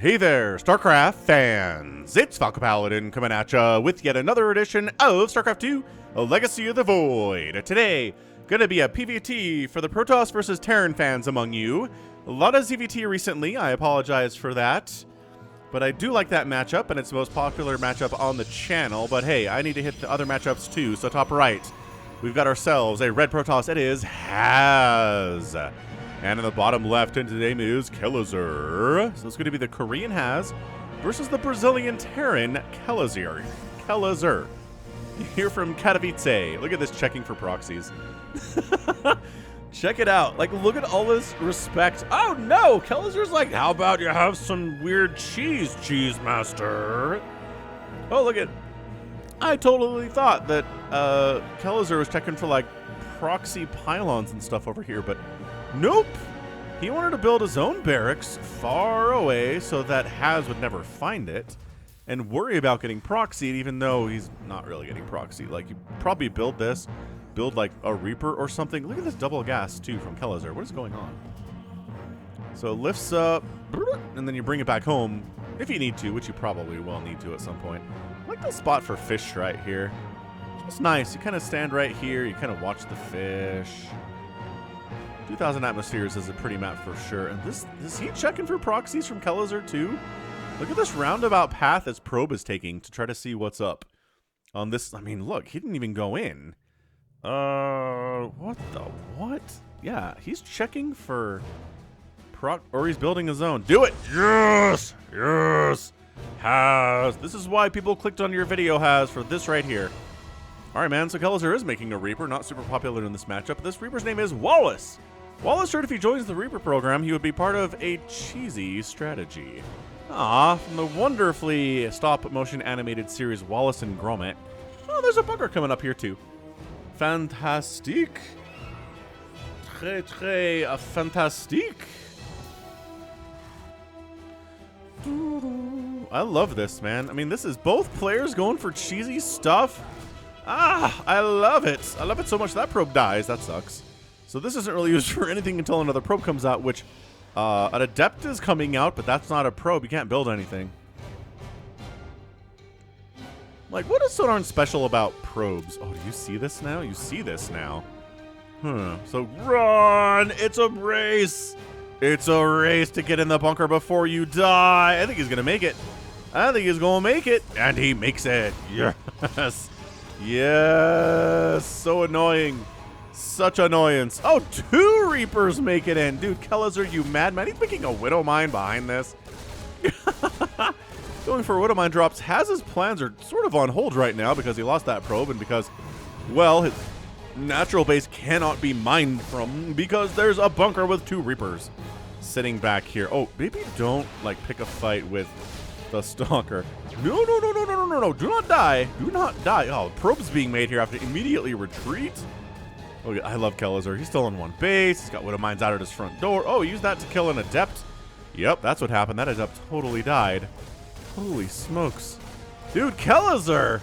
Hey there, StarCraft fans! It's Falcon Paladin coming at ya with yet another edition of StarCraft 2, A Legacy of the Void. Today, gonna be a PvT for the Protoss versus Terran fans among you. A lot of ZVT recently, I apologize for that. But I do like that matchup, and it's the most popular matchup on the channel. But hey, I need to hit the other matchups too, so top right, we've got ourselves a red Protoss. It is Haz. And in the bottom left, into the name is Kelazhur. So it's going to be the Korean Haz versus the Brazilian Terran Kelazhur. Kelazhur. Here from Katowice. Look at this checking for proxies. Check it out. Like, look at all this respect. Oh no! Kelazhur's like, how about you have some weird cheese master? Oh, look at. I totally thought that Kelazhur was checking for like proxy pylons and stuff over here, but nope. He wanted to build his own barracks far away so that Haz would never find it and worry about getting proxied, even though he's not really getting proxied. Like, you probably build this, build like a Reaper or something. Look at this double gas too from Kelazhur. What is going on? So it lifts up, and then you bring it back home if you need to, which you probably will need to at some point. I like the spot for fish right here. It's nice. You kind of stand right here. You kind of watch the fish. 2,000 atmospheres is a pretty map for sure. And is he checking for proxies from Kelazhur too? Look at this roundabout path his probe is taking to try to see what's up on this. I mean, look, he didn't even go in. What the what? Yeah, he's checking for or he's building his own. Do it. Yes. Yes. Haz. This is why people clicked on your video, Haz, for this right here. All right, man. So Kelazhur is making a Reaper, not super popular in this matchup. This Reaper's name is Wallace. Wallace heard if he joins the Reaper program, he would be part of a cheesy strategy. Ah, from the wonderfully stop-motion animated series Wallace and Gromit. Oh, there's a bunker coming up here too. Fantastique. Très fantastique. I love this, man. I mean, this is both players going for cheesy stuff. Ah, I love it. I love it so much. That probe dies. That sucks. So this isn't really used for anything until another probe comes out, which an Adept is coming out, but that's not a probe. You can't build anything. Like, what is so darn special about probes? Oh, do you see this now? You see this now. So run! It's a race! It's a race to get in the bunker before you die. I think he's going to make it. I think he's going to make it. And he makes it. Yes. Yes. So annoying. Such annoyance. Oh, 2 Reapers make it in. Dude, Kelazhur, you madman. He's making a Widow Mine behind this. Going for Widow Mine drops. Haz's plans are sort of on hold right now because he lost that probe and because, well, his natural base cannot be mined from because there's a bunker with 2 Reapers sitting back here. Oh, maybe don't, like, pick a fight with the Stalker. No. Do not die. Do not die. Oh, probe's being made here. I have to immediately retreat. Oh, I love Kelazhur. He's still in one base. He's got Widow Mines out at his front door. Oh, he used that to kill an Adept. Yep, that's what happened. That Adept totally died. Holy smokes. Dude, Kelazhur!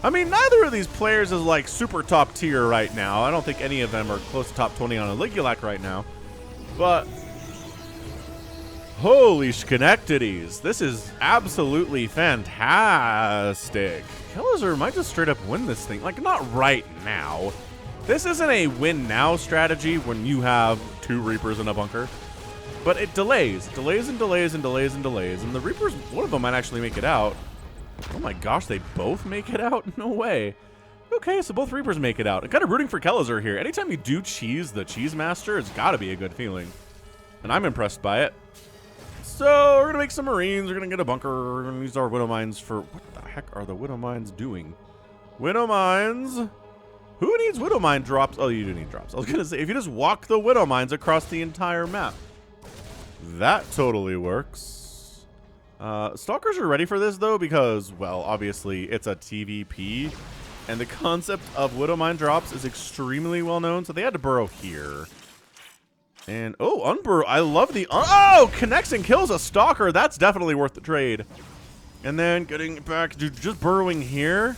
I mean, neither of these players is like super top tier right now. I don't think any of them are close to top 20 on a Ligulac right now. But holy Schenectadies. This is absolutely fantastic. Kelazhur might just straight up win this thing. Like, not right now. This isn't a win now strategy when you have 2 Reapers in a bunker. But it delays. Delays and delays and delays and delays. And the Reapers, one of them might actually make it out. Oh my gosh, they both make it out? No way. Okay, so both Reapers make it out. I'm kind of rooting for Kelazhur here. Anytime you do cheese the Cheese Master, it's got to be a good feeling. And I'm impressed by it. So, we're going to make some Marines. We're going to get a bunker. We're going to use our Widow Mines for... What the heck are the Widow Mines doing? Widow Mines... Who needs Widow Mine drops? Oh, you do need drops. I was going to say, if you just walk the Widow Mines across the entire map. That totally works. Stalkers are ready for this, though, because, well, obviously, it's a TVP. And the concept of Widow Mine drops is extremely well known, so they had to burrow here. And, oh, unburrow. I love the... Oh, connects and kills a Stalker. That's definitely worth the trade. And then getting back to just burrowing here.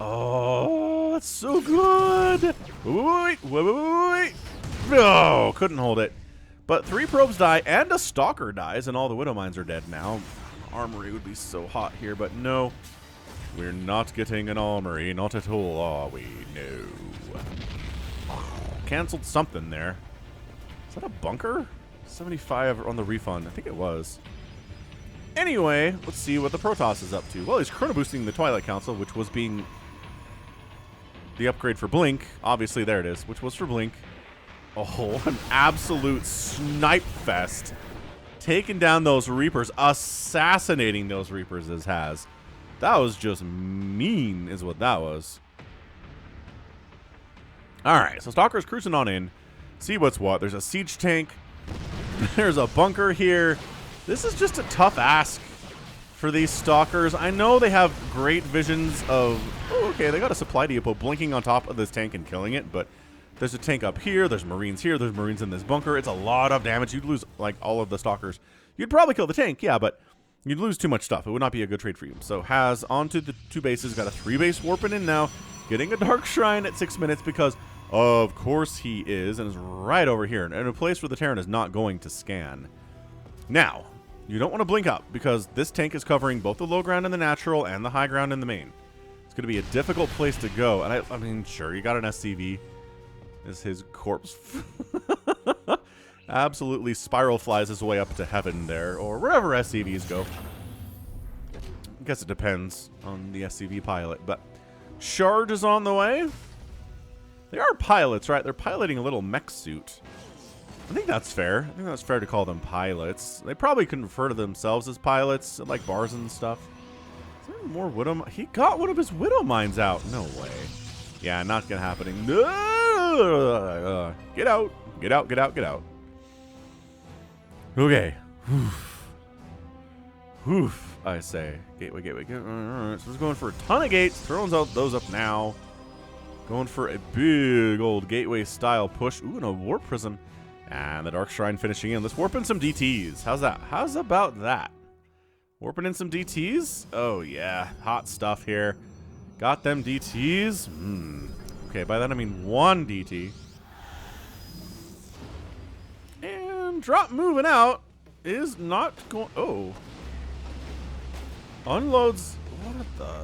Oh, that's so good. Wait. No, couldn't hold it. But 3 probes die and a stalker dies, and all the widow mines are dead now. Armory would be so hot here, but no. We're not getting an armory, not at all, are we? No. Canceled something there. Is that a bunker? 75 on the refund. I think it was. Anyway, let's see what the Protoss is up to. Well, he's chrono boosting the Twilight Council, which was being the upgrade for Blink. Obviously, there it is, which was for Blink. Oh, an absolute snipe fest. Taking down those Reapers, assassinating those Reapers as has. That was just mean, is what that was. Alright, so Stalker's cruising on in. See what's what. There's a siege tank. There's a bunker here. This is just a tough ask for these Stalkers. I know they have great visions of... Oh, okay, they got a supply depot blinking on top of this tank and killing it, but there's a tank up here. There's Marines here. There's Marines in this bunker. It's a lot of damage. You'd lose, like, all of the Stalkers. You'd probably kill the tank, yeah, but you'd lose too much stuff. It would not be a good trade for you. So has onto the 2 bases. Got a 3-base warping in now. Getting a Dark Shrine at 6 minutes because, of course, he is. And is right over here. In a place where the Terran is not going to scan. Now, you don't want to blink up because this tank is covering both the low ground in the natural and the high ground in the main. It's going to be a difficult place to go. And I mean, sure, you got an SCV. Is his corpse absolutely spiral flies his way up to heaven there, or wherever SCVs go. I guess it depends on the SCV pilot, but Charge is on the way. They are pilots, right? They're piloting a little mech suit. I think that's fair. I think that's fair to call them pilots. They probably couldn't refer to themselves as pilots, like bars and stuff. Is there more widow? He got one of his widow mines out. No way. Yeah, not gonna happening. No! Get out. Get out, get out, get out. Okay. Oof, I say. Gateway, gateway, gateway. Alright, so he's going for a ton of gates. Throwing those up now. Going for a big old gateway style push. Ooh, and a warp prism. And the Dark Shrine finishing in. Let's warp in some DTs. How's that? How's about that? Warping in some DTs? Oh, yeah. Hot stuff here. Got them DTs. Okay, by that I mean 1 DT. And drop moving out is not going... Oh. Unloads... What the...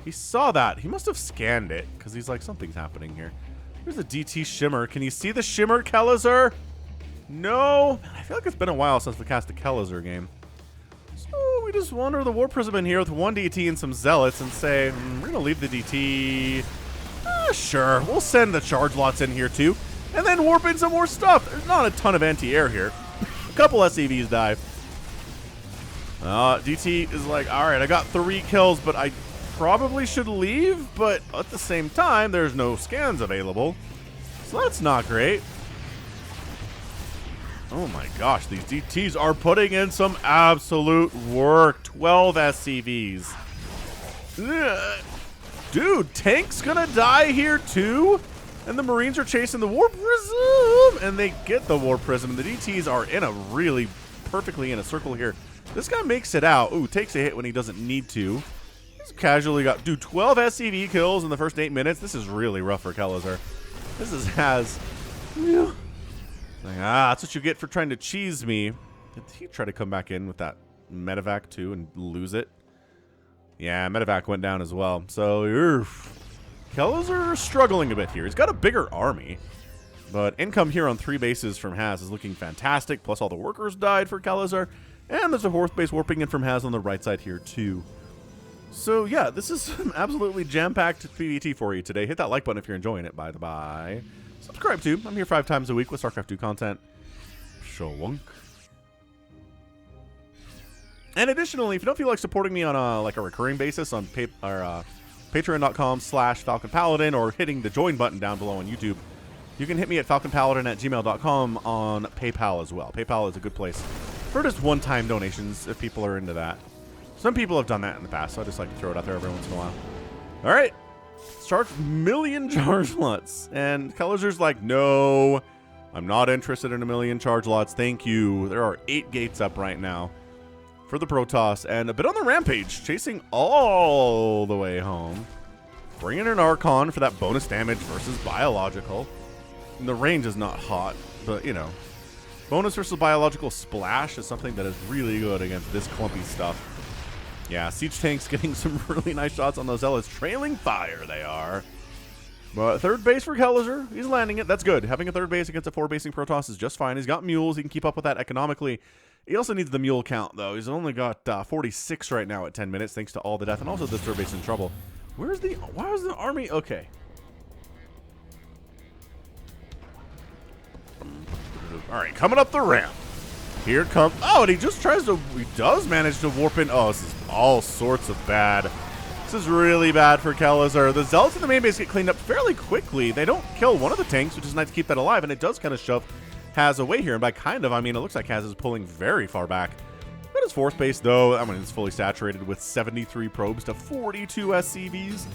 He saw that. He must have scanned it, because he's like, something's happening here. Here's a DT Shimmer. Can you see the Shimmer, Kelazhur? No. Man, I feel like it's been a while since we cast a Kelazhur game. So we just wander the War Prism in here with 1 DT and some Zealots and say, we're going to leave the DT. Sure. We'll send the Charge Lots in here too. And then warp in some more stuff. There's not a ton of anti-air here. A couple SCVs die. DT is like, all right, I got 3 kills, but I probably should leave. But at the same time, there's no scans available. So that's not great. Oh my gosh, these DTs are putting in some absolute work. 12 SCVs. Dude, tank's gonna die here too? And the Marines are chasing the Warp Prism, and they get the Warp Prism. The DTs are in a really perfectly in a circle here. This guy makes it out. Ooh, takes a hit when he doesn't need to. He's casually got, dude, 12 SCV kills in the first 8 minutes. This is really rough for Kelazhur. This is like, that's what you get for trying to cheese me. Did he try to come back in with that medevac too and lose it? Yeah, medevac went down as well. So, Kelazhur struggling a bit here. He's got a bigger army, but income here on 3 bases from Haz is looking fantastic. Plus all the workers died for Kelazhur, and there's a 4th base warping in from Haz on the right side here too. So yeah, this is some absolutely jam-packed PvT for you today. Hit that like button if you're enjoying it, by the by. Subscribe too. I'm here 5 times a week with StarCraft 2 content. Shawunk. And additionally, if you don't feel like supporting me on a recurring basis on patreon.com/Falcon Paladin or hitting the join button down below on YouTube, you can hit me at falconpaladin@gmail.com on PayPal as well. PayPal is a good place for just one-time donations if people are into that. Some people have done that in the past, so I just like to throw it out there every once in a while. All right. Charge million charge lots. And Kelazhur's like, no, I'm not interested in a million charge lots. Thank you. There are 8 gates up right now for the Protoss, and a bit on the rampage, chasing all the way home. Bringing an Archon for that bonus damage versus biological. And the range is not hot, but, you know, Bonus versus biological splash is something that is really good against this clumpy stuff. Yeah, siege tanks getting some really nice shots on those zealots. Trailing fire, they are. But third base for Kelazhur. He's landing it. That's good. Having a third base against a 4-basing Protoss is just fine. He's got mules. He can keep up with that economically. He also needs the mule count, though. He's only got 46 right now at 10 minutes, thanks to all the death. And also this third base in trouble. Why is the army? Okay. All right, coming up the ramp. Here comes... Oh, and he just tries to... He does manage to warp in. Oh, this is all sorts of bad. This is really bad for Kelazhur. The zealots in the main base get cleaned up fairly quickly. They don't kill one of the tanks, which is nice to keep that alive, and it does kind of shove Haz away here. And by kind of, I mean, it looks like Haz is pulling very far back. But his fourth base, though, I mean, it's fully saturated with 73 probes to 42 SCVs.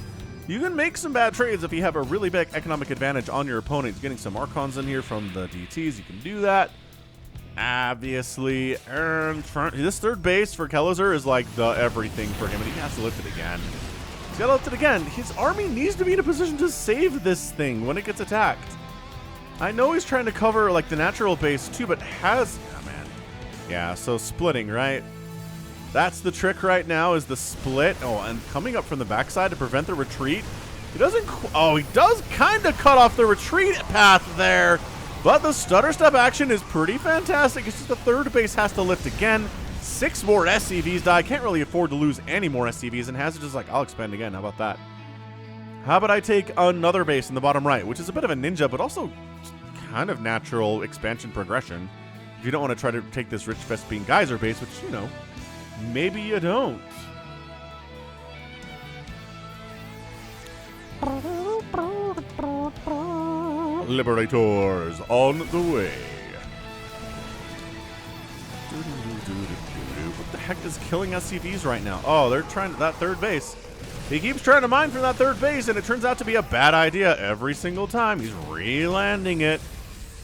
You can make some bad trades if you have a really big economic advantage on your opponent. He's getting some Archons in here from the DTs. You can do that. Obviously, and this third base for Kelazhur is like the everything for him, and he has to lift it again. He's got to lift it again. His army needs to be in a position to save this thing when it gets attacked. I know he's trying to cover like the natural base too, but has... Oh, man. Yeah, so splitting, right? That's the trick right now, is the split. Oh, and coming up from the backside to prevent the retreat. He doesn't... Oh, he does kind of cut off the retreat path there. But the stutter step action is pretty fantastic. It's just the third base has to lift again. 6 more SCVs die. Can't really afford to lose any more SCVs. And Hazard is like, I'll expand again. How about that? How about I take another base in the bottom right, which is a bit of a ninja, but also kind of natural expansion progression. If you don't want to try to take this Rich Vespine Geyser base, which, you know, maybe you don't. Liberators on the way. What the heck is killing SCVs right now? Oh, they're trying that third base. He keeps trying to mine from that third base, and it turns out to be a bad idea every single time. He's re-landing it.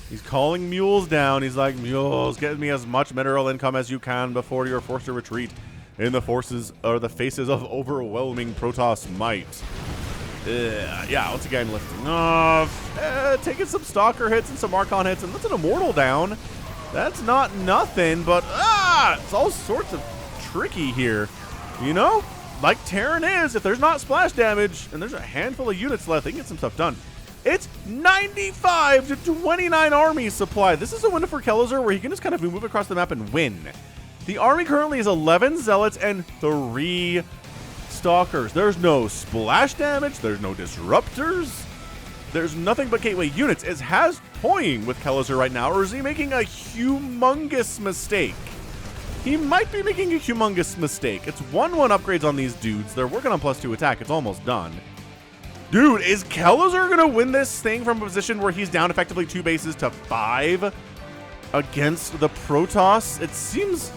He's calling mules down. He's like, mules, get me as much mineral income as you can before you're forced to retreat in the forces or the faces of overwhelming Protoss might. Yeah, once again, lifting off. Taking some Stalker hits and some Archon hits, and that's an Immortal down. That's not nothing, but it's all sorts of tricky here. You know, like Terran is, if there's not splash damage and there's a handful of units left, they can get some stuff done. It's 95 to 29 army supply. This is a window for Kelazhur where he can just kind of move across the map and win. The army currently is 11 Zealots and 3 Stalkers. There's no splash damage. There's no disruptors. There's nothing but gateway units. Is Haz toying with Kelazhur right now, or is he making a humongous mistake? He might be making a humongous mistake. It's 1-1 upgrades on these dudes. They're working on +2 attack. It's almost done. Dude, is Kelazhur going to win this thing from a position where he's down effectively 2 bases to 5 against the Protoss? It seems...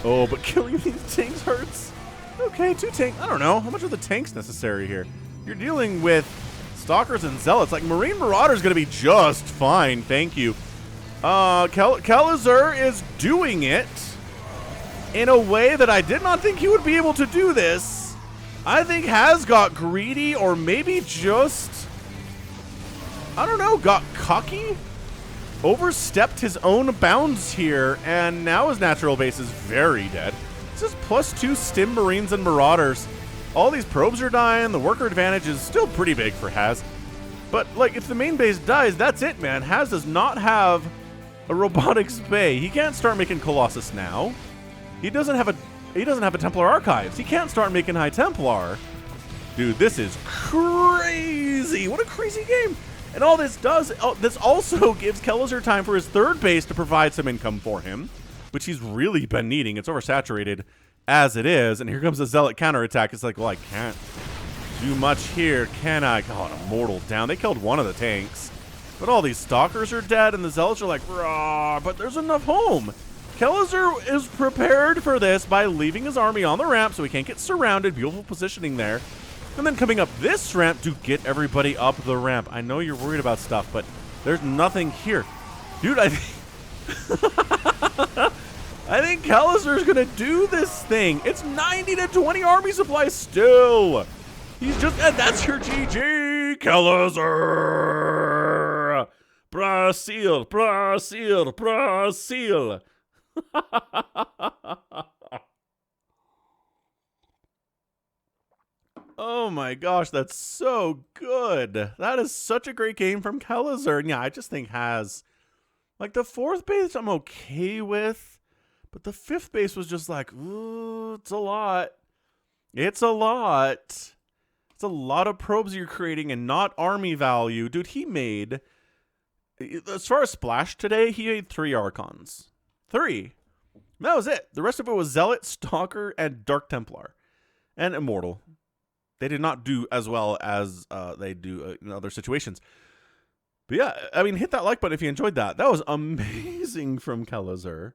Oh, but killing these tanks hurts. Okay, 2 tanks. I don't know. How much are the tanks necessary here? You're dealing with Stalkers and Zealots. Like, Marine Marauder is going to be just fine. Thank you. Kelazhur is doing it in a way that I did not think he would be able to do this. I think Haz got greedy, or maybe just, I don't know, got cocky? Overstepped his own bounds here, and now his natural base is very dead. This is +2 Stim Marines and Marauders. All these probes are dying. The worker advantage is still pretty big for Haz. But, like, if the main base dies, that's it, man. Haz does not have a Robotics Bay. He can't start making Colossus now. He doesn't have a Templar Archives. He can't start making High Templar. Dude, this is crazy. What a crazy game. And all this does, this also gives Kelazhur time for his third base to provide some income for him, which he's really been needing. It's oversaturated as it is. And here comes the Zealot counterattack. It's like, well, I can't do much here, can I? God, Immortal down. They killed one of the tanks. But all these Stalkers are dead, and the Zealots are like, rah, but there's enough home. Kelazhur is prepared for this by leaving his army on the ramp so he can't get surrounded. Beautiful positioning there. And then coming up this ramp to get everybody up the ramp. I know you're worried about stuff, but there's nothing here. Dude, I think Kelazhur's gonna do this thing. It's 90 to 20 army supply still. He's just, and that's your GG, Kelazhur. Brazil, Brazil, Brazil. Oh my gosh, that's so good. That is such a great game from Kelazhur. And yeah, I just think has, like, the fourth base I'm okay with, but the fifth base was just like, ooh, it's a lot. It's a lot. It's a lot of probes you're creating and not army value. Dude, he made, as far as splash today, he made 3 Archons. 3. That was it. The rest of it was Zealot, Stalker, and Dark Templar. And Immortal. They did not do as well as they do in other situations. But yeah, I mean, hit that like button if you enjoyed that. That was amazing from Kelazhur.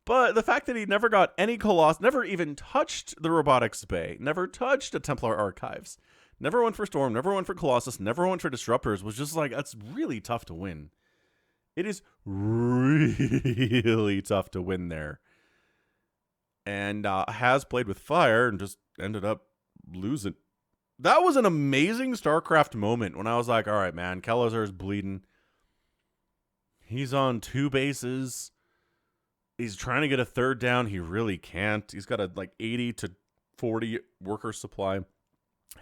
But the fact that he never got any Colossus, never even touched the Robotics Bay, never touched the Templar Archives, never went for Storm, never went for Colossus, never went for Disruptors, was just like, that's really tough to win. It is really tough to win there. And has played with fire and just ended up losing. That was an amazing StarCraft moment when I was like, all right, man, Kelazhur is bleeding. He's on 2 bases. He's trying to get a third down. He really can't. He's got a like 80 to 40 worker supply.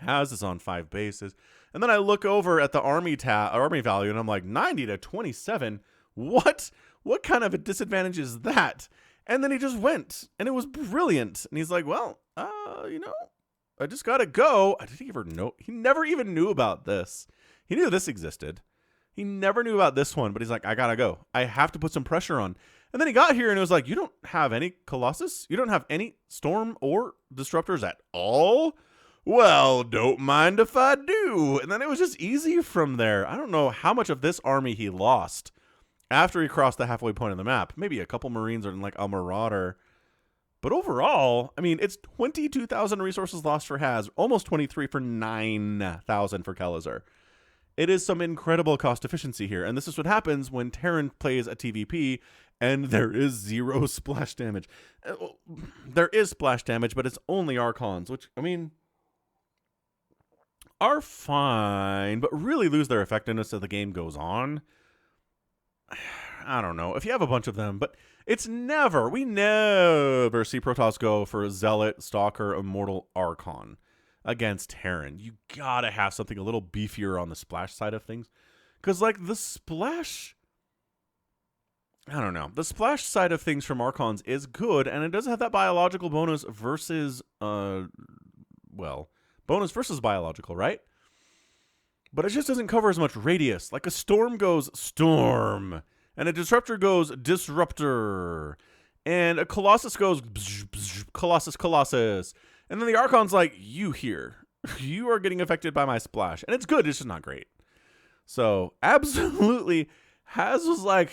Has is on 5 bases. And then I look over at the army value and I'm like, 90 to 27. What? What kind of a disadvantage is that? And then he just went, and it was brilliant. And he's like, well, you know, I just got to go. Did he ever know? He never even knew about this. He knew this existed. He never knew about this one, but he's like, I got to go. I have to put some pressure on. And then he got here and it was like, you don't have any Colossus? You don't have any Storm or Disruptors at all? Well, don't mind if I do. And then it was just easy from there. I don't know how much of this army he lost after he crossed the halfway point of the map. Maybe a couple Marines or like a Marauder. But overall, I mean, it's 22,000 resources lost for Haz, almost 23 for 9,000 for Kelazhur. It is some incredible cost efficiency here. And this is what happens when Terran plays a TVP and there is 0 splash damage. There is splash damage, but it's only Archons, which, I mean, are fine, but really lose their effectiveness as the game goes on. I don't know if you have a bunch of them, but it's never, we never see Protoss go for Zealot, Stalker, Immortal, Archon against Terran. You gotta have something a little beefier on the splash side of things. Because, like, the splash, I don't know. The splash side of things from Archons is good, and it does have that biological bonus versus, well, bonus versus biological, right? But it just doesn't cover as much radius. Like a Storm goes Storm, and a Disruptor goes Disruptor, and a Colossus goes Colossus, Colossus. And then the Archon's like, you here. You are getting affected by my splash. And it's good, it's just not great. So, absolutely, Haz was like,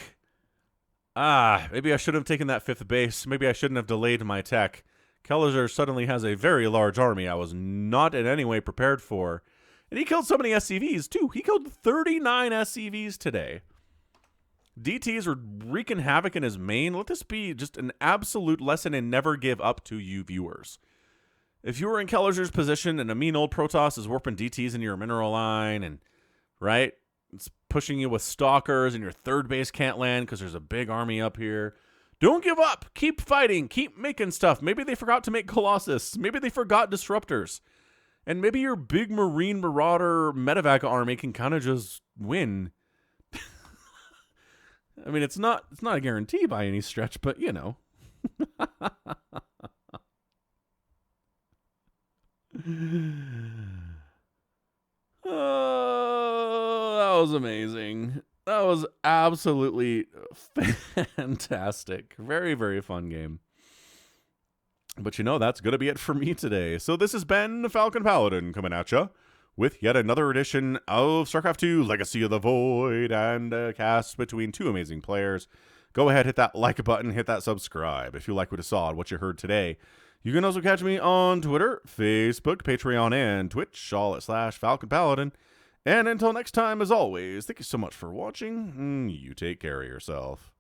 maybe I should have taken that 5th base. Maybe I shouldn't have delayed my tech. Kelazhur suddenly has a very large army I was not in any way prepared for. And he killed so many SCVs, too. He killed 39 SCVs today. DTs are wreaking havoc in his main. Let this be just an absolute lesson in never give up to you viewers. If you were in Kelazhur's position and a mean old Protoss is warping DTs into your mineral line and, right, it's pushing you with Stalkers and your 3rd base can't land because there's a big army up here, don't give up. Keep fighting. Keep making stuff. Maybe they forgot to make Colossus. Maybe they forgot Disruptors. And maybe your big Marine Marauder Medevac army can kind of just win. I mean, it's not a guarantee by any stretch, but you know. Oh, that was amazing. That was absolutely fantastic. Very, very fun game. But you know, that's going to be it for me today. So this has been Falcon Paladin coming at you with yet another edition of StarCraft 2 Legacy of the Void and a cast between 2 amazing players. Go ahead, hit that like button, hit that subscribe if you like what you saw and what you heard today. You can also catch me on Twitter, Facebook, Patreon, and Twitch, all at /Falcon Paladin. And until next time, as always, thank you so much for watching. You take care of yourself.